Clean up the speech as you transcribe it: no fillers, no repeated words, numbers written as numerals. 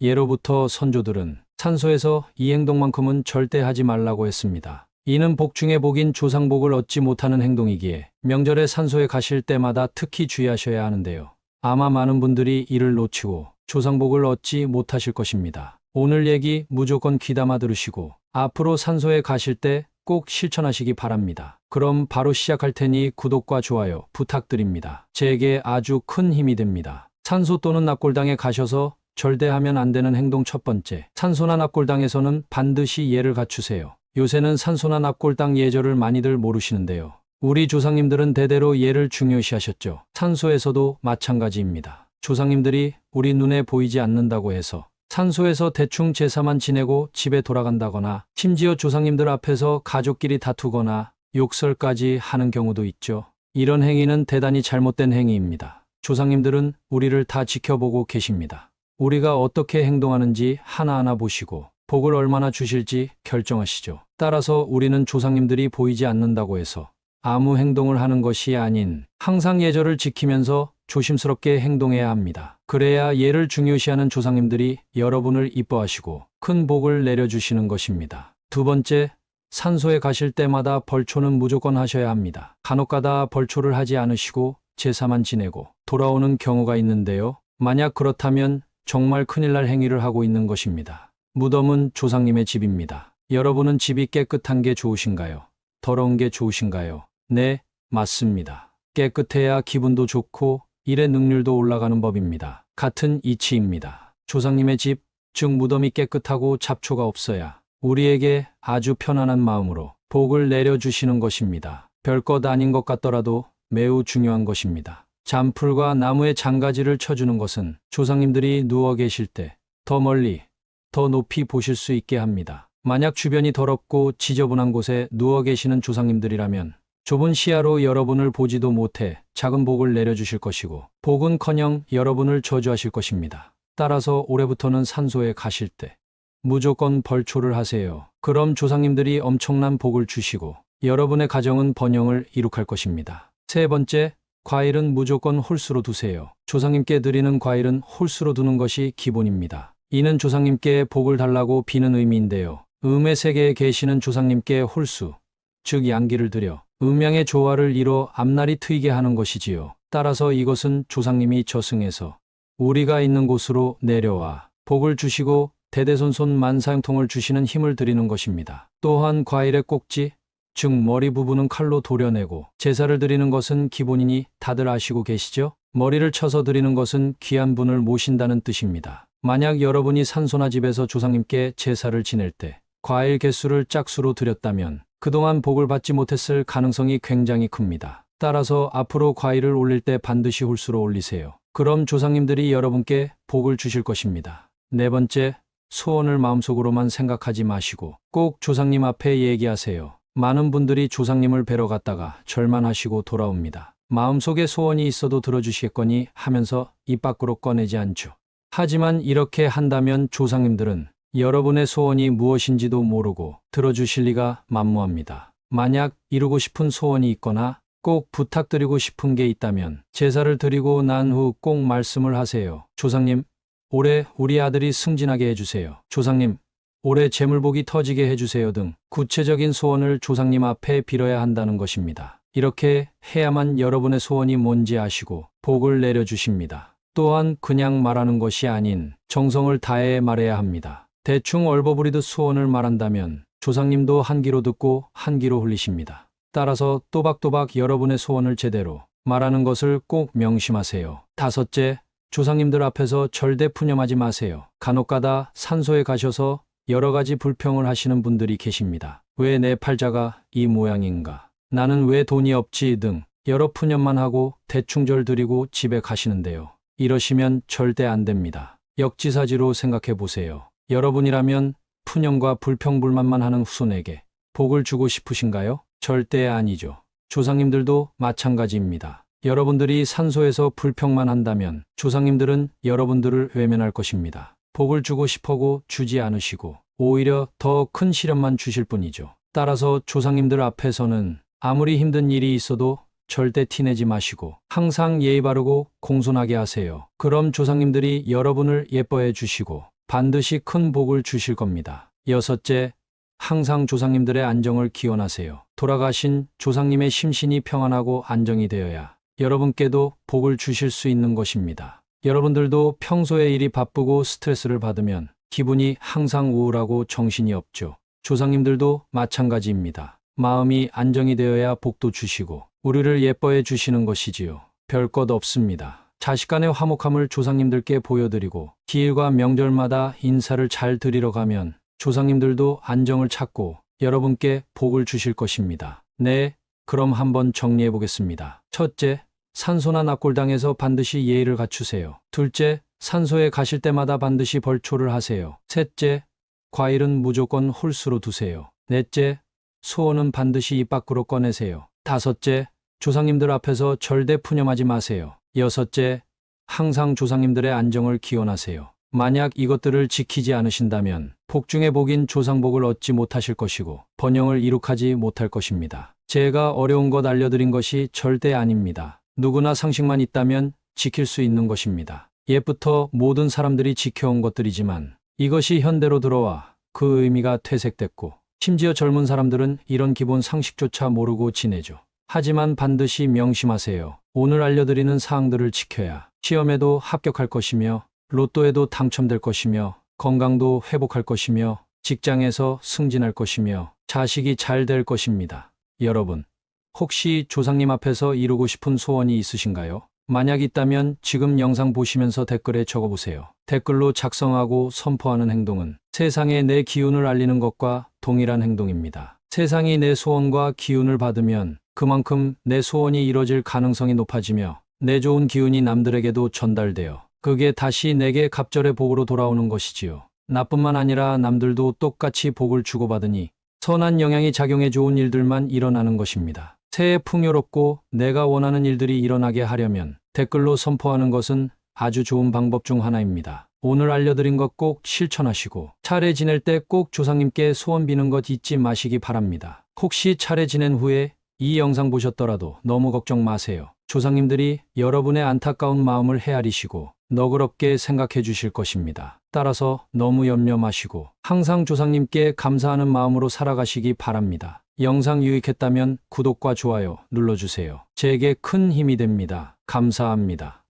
예로부터 선조들은 산소에서 이 행동만큼은 절대 하지 말라고 했습니다. 이는 복 중에 복인 조상복을 얻지 못하는 행동이기에 명절에 산소에 가실 때마다 특히 주의하셔야 하는데요. 아마 많은 분들이 이를 놓치고 조상복을 얻지 못하실 것입니다. 오늘 얘기 무조건 귀담아 들으시고 앞으로 산소에 가실 때 꼭 실천하시기 바랍니다. 그럼 바로 시작할 테니 구독과 좋아요 부탁드립니다. 제게 아주 큰 힘이 됩니다. 산소 또는 납골당에 가셔서 절대 하면 안 되는 행동 첫 번째, 산소나 납골당에서는 반드시 예를 갖추세요. 요새는 산소나 납골당 예절을 많이들 모르시는데요. 우리 조상님들은 대대로 예를 중요시하셨죠. 산소에서도 마찬가지입니다. 조상님들이 우리 눈에 보이지 않는다고 해서 산소에서 대충 제사만 지내고 집에 돌아간다거나 심지어 조상님들 앞에서 가족끼리 다투거나 욕설까지 하는 경우도 있죠. 이런 행위는 대단히 잘못된 행위입니다. 조상님들은 우리를 다 지켜보고 계십니다. 우리가 어떻게 행동하는지 하나하나 보시고 복을 얼마나 주실지 결정하시죠. 따라서 우리는 조상님들이 보이지 않는다고 해서 아무 행동을 하는 것이 아닌 항상 예절을 지키면서 조심스럽게 행동해야 합니다. 그래야 예를 중요시하는 조상님들이 여러분을 이뻐하시고 큰 복을 내려주시는 것입니다. 두 번째, 산소에 가실 때마다 벌초는 무조건 하셔야 합니다. 간혹가다 벌초를 하지 않으시고 제사만 지내고 돌아오는 경우가 있는데요. 만약 그렇다면 정말 큰일 날 행위를 하고 있는 것입니다. 무덤은 조상님의 집입니다. 여러분은 집이 깨끗한 게 좋으신가요? 더러운 게 좋으신가요? 네, 맞습니다. 깨끗해야 기분도 좋고 일의 능률도 올라가는 법입니다. 같은 이치입니다. 조상님의 집, 즉 무덤이 깨끗하고 잡초가 없어야 우리에게 아주 편안한 마음으로 복을 내려주시는 것입니다. 별것 아닌 것 같더라도 매우 중요한 것입니다. 잔풀과 나무에 장가지를 쳐주는 것은 조상님들이 누워 계실 때 더 멀리, 더 높이 보실 수 있게 합니다. 만약 주변이 더럽고 지저분한 곳에 누워 계시는 조상님들이라면 좁은 시야로 여러분을 보지도 못해 작은 복을 내려주실 것이고 복은커녕 여러분을 저주하실 것입니다. 따라서 올해부터는 산소에 가실 때 무조건 벌초를 하세요. 그럼 조상님들이 엄청난 복을 주시고 여러분의 가정은 번영을 이룩할 것입니다. 세 번째, 과일은 무조건 홀수로 두세요. 조상님께 드리는 과일은 홀수로 두는 것이 기본입니다. 이는 조상님께 복을 달라고 비는 의미인데요. 음의 세계에 계시는 조상님께 홀수, 즉 양기를 드려 음양의 조화를 이뤄 앞날이 트이게 하는 것이지요. 따라서 이것은 조상님이 저승에서 우리가 있는 곳으로 내려와 복을 주시고 대대손손 만사형통을 주시는 힘을 드리는 것입니다. 또한 과일의 꼭지, 즉 머리 부분은 칼로 도려내고 제사를 드리는 것은 기본이니 다들 아시고 계시죠? 머리를 쳐서 드리는 것은 귀한 분을 모신다는 뜻입니다. 만약 여러분이 산소나 집에서 조상님께 제사를 지낼 때 과일 개수를 짝수로 드렸다면 그동안 복을 받지 못했을 가능성이 굉장히 큽니다. 따라서 앞으로 과일을 올릴 때 반드시 홀수로 올리세요. 그럼 조상님들이 여러분께 복을 주실 것입니다. 네 번째, 소원을 마음속으로만 생각하지 마시고 꼭 조상님 앞에 얘기하세요. 많은 분들이 조상님을 뵈러 갔다가 절만하시고 돌아옵니다. 마음속에 소원이 있어도 들어주시겠거니 하면서 입 밖으로 꺼내지 않죠. 하지만 이렇게 한다면 조상님들은 여러분의 소원이 무엇인지도 모르고 들어주실 리가 만무합니다. 만약 이루고 싶은 소원이 있거나 꼭 부탁드리고 싶은 게 있다면 제사를 드리고 난 후 꼭 말씀을 하세요. 조상님, 올해 우리 아들이 승진하게 해주세요. 조상님, 올해 재물복이 터지게 해주세요 등 구체적인 소원을 조상님 앞에 빌어야 한다는 것입니다. 이렇게 해야만 여러분의 소원이 뭔지 아시고 복을 내려주십니다. 또한 그냥 말하는 것이 아닌 정성을 다해 말해야 합니다. 대충 얼버무리듯 소원을 말한다면 조상님도 한 귀로 듣고 한 귀로 흘리십니다. 따라서 또박또박 여러분의 소원을 제대로 말하는 것을 꼭 명심하세요. 다섯째, 조상님들 앞에서 절대 푸념하지 마세요. 간혹가다 산소에 가셔서 여러 가지 불평을 하시는 분들이 계십니다. 왜 내 팔자가 이 모양인가? 나는 왜 돈이 없지? 등 여러 푸념만 하고 대충 절 드리고 집에 가시는데요. 이러시면 절대 안 됩니다. 역지사지로 생각해 보세요. 여러분이라면 푸념과 불평불만만 하는 후손에게 복을 주고 싶으신가요? 절대 아니죠. 조상님들도 마찬가지입니다. 여러분들이 산소에서 불평만 한다면 조상님들은 여러분들을 외면할 것입니다. 복을 주고 싶어도 주지 않으시고 오히려 더 큰 시련만 주실 뿐이죠. 따라서 조상님들 앞에서는 아무리 힘든 일이 있어도 절대 티내지 마시고 항상 예의 바르고 공손하게 하세요. 그럼 조상님들이 여러분을 예뻐해 주시고 반드시 큰 복을 주실 겁니다. 여섯째, 항상 조상님들의 안정을 기원하세요. 돌아가신 조상님의 심신이 평안하고 안정이 되어야 여러분께도 복을 주실 수 있는 것입니다. 여러분들도 평소에 일이 바쁘고 스트레스를 받으면 기분이 항상 우울하고 정신이 없죠. 조상님들도 마찬가지입니다. 마음이 안정이 되어야 복도 주시고 우리를 예뻐해 주시는 것이지요. 별 것 없습니다. 자식 간의 화목함을 조상님들께 보여드리고 기일과 명절마다 인사를 잘 드리러 가면 조상님들도 안정을 찾고 여러분께 복을 주실 것입니다. 네, 그럼 한번 정리해 보겠습니다. 첫째, 산소나 납골당에서 반드시 예의를 갖추세요. 둘째, 산소에 가실 때마다 반드시 벌초를 하세요. 셋째, 과일은 무조건 홀수로 두세요. 넷째, 소원은 반드시 입 밖으로 꺼내세요. 다섯째, 조상님들 앞에서 절대 푸념하지 마세요. 여섯째, 항상 조상님들의 안정을 기원하세요. 만약 이것들을 지키지 않으신다면 복중의 복인 조상복을 얻지 못하실 것이고 번영을 이룩하지 못할 것입니다. 제가 어려운 것 알려드린 것이 절대 아닙니다. 누구나 상식만 있다면 지킬 수 있는 것입니다. 옛부터 모든 사람들이 지켜온 것들이지만 이것이 현대로 들어와 그 의미가 퇴색됐고 심지어 젊은 사람들은 이런 기본 상식조차 모르고 지내죠. 하지만 반드시 명심하세요. 오늘 알려드리는 사항들을 지켜야 시험에도 합격할 것이며 로또에도 당첨될 것이며 건강도 회복할 것이며 직장에서 승진할 것이며 자식이 잘 될 것입니다. 여러분, 혹시 조상님 앞에서 이루고 싶은 소원이 있으신가요? 만약 있다면 지금 영상 보시면서 댓글에 적어보세요. 댓글로 작성하고 선포하는 행동은 세상에 내 기운을 알리는 것과 동일한 행동입니다. 세상이 내 소원과 기운을 받으면 그만큼 내 소원이 이뤄질 가능성이 높아지며 내 좋은 기운이 남들에게도 전달되어 그게 다시 내게 갑절의 복으로 돌아오는 것이지요. 나뿐만 아니라 남들도 똑같이 복을 주고받으니 선한 영향이 작용해 좋은 일들만 일어나는 것입니다. 새해 풍요롭고 내가 원하는 일들이 일어나게 하려면 댓글로 선포하는 것은 아주 좋은 방법 중 하나입니다. 오늘 알려드린 것 꼭 실천하시고 차례 지낼 때 꼭 조상님께 소원 비는 것 잊지 마시기 바랍니다. 혹시 차례 지낸 후에 이 영상 보셨더라도 너무 걱정 마세요. 조상님들이 여러분의 안타까운 마음을 헤아리시고 너그럽게 생각해 주실 것입니다. 따라서 너무 염려 마시고 항상 조상님께 감사하는 마음으로 살아가시기 바랍니다. 영상 유익했다면 구독과 좋아요 눌러주세요. 제게 큰 힘이 됩니다. 감사합니다.